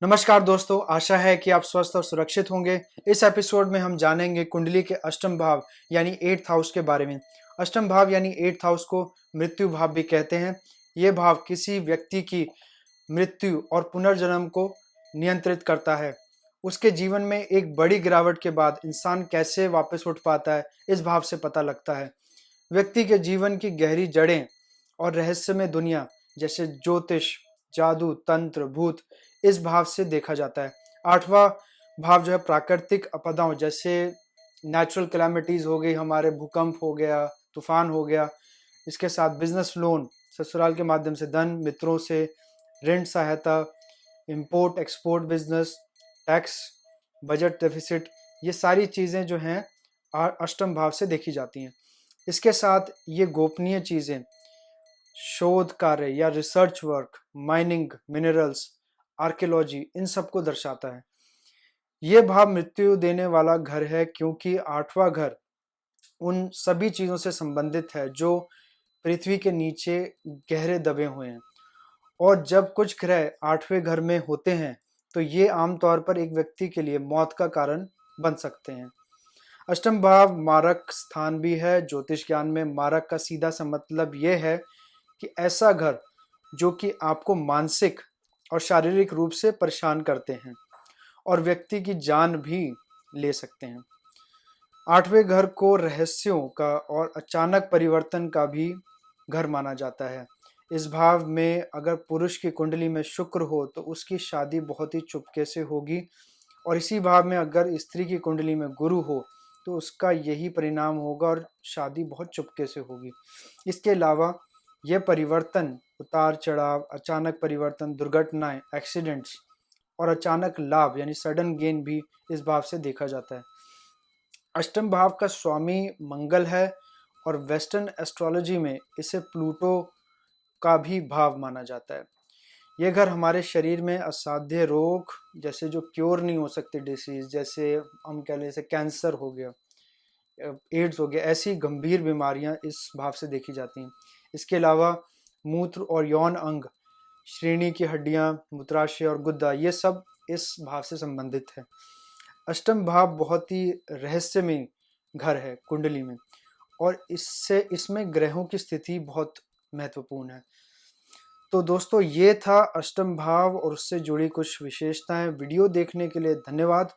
नमस्कार दोस्तों, आशा है कि आप स्वस्थ और सुरक्षित होंगे। इस एपिसोड में हम जानेंगे कुंडली के अष्टम भाव यानी 8th हाउस के बारे में। अष्टम भाव यानी 8th हाउस को मृत्यु भाव भी कहते हैं। ये भाव किसी व्यक्ति की मृत्यु और पुनर्जन्म को नियंत्रित करता है। उसके जीवन में एक बड़ी गिरावट के बाद इंसान कैसे वापस उठ पाता है, इस भाव से पता लगता है। व्यक्ति के जीवन की गहरी जड़ें और रहस्यमय दुनिया जैसे ज्योतिष, जादू, तंत्र, भूत इस भाव से देखा जाता है। 8वां भाव जो है प्राकृतिक आपदाओं जैसे नेचुरल कैलामिटीज हो गई, हमारे भूकंप हो गया, तूफान हो गया। इसके साथ बिजनेस लोन, ससुराल के माध्यम से धन, मित्रों से ऋण सहायता, import export business, tax, budget deficit, ये सारी चीज़ें जो हैं अष्टम भाव से देखी जाती हैं। इसके साथ ये गोपनीय चीज़ें, शोध कार्य या research work, mining, minerals, archaeology, इन सब को दर्शाता है। ये भाव मृत्यु देने वाला घर है क्योंकि 8वां घर उन सभी चीज़ों से संबंधित है जो पृथ्वी के नीचे गहरे दबे हुए हैं। और जब कुछ ग्रह 8वें घर में होते हैं तो ये आमतौर पर एक व्यक्ति के लिए मौत का कारण बन सकते हैं। अष्टम भाव मारक स्थान भी है। ज्योतिष ज्ञान में मारक का सीधा सा मतलब ये है कि ऐसा घर जो कि आपको मानसिक और शारीरिक रूप से परेशान करते हैं और व्यक्ति की जान भी ले सकते हैं। 8वें घर को रहस्यों का और अचानक परिवर्तन का भी घर माना जाता है। इस भाव में अगर पुरुष की कुंडली में शुक्र हो तो उसकी शादी बहुत ही चुपके से होगी, और इसी भाव में अगर स्त्री की कुंडली में गुरु हो तो उसका यही परिणाम होगा और शादी बहुत चुपके से होगी। इसके अलावा यह परिवर्तन, उतार चढ़ाव, अचानक परिवर्तन, दुर्घटनाएं, एक्सीडेंट्स और अचानक लाभ यानी सडन गेन भी इस भाव से देखा जाता है। अष्टम भाव का स्वामी मंगल है और वेस्टर्न एस्ट्रोलॉजी में इसे प्लूटो का भी भाव माना जाता है। ये घर हमारे शरीर में असाध्य रोग जैसे जो क्योर नहीं हो सकते डिसीज, जैसे हम कह लें जैसे कैंसर हो गया, एड्स हो गया, ऐसी गंभीर बीमारियां इस भाव से देखी जाती हैं। इसके अलावा मूत्र और यौन अंग, श्रेणी की हड्डियां, मूत्राशय और गुद्दा, ये सब इस भाव से संबंधित है। अष्टम भाव बहुत ही रहस्यमय घर है कुंडली में, और इसमें ग्रहों की स्थिति बहुत महत्वपूर्ण है। तो दोस्तों, ये था अष्टम भाव और उससे जुड़ी कुछ विशेषताएं। वीडियो देखने के लिए धन्यवाद,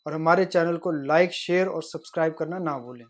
और हमारे चैनल को लाइक, शेयर और सब्सक्राइब करना ना भूलें।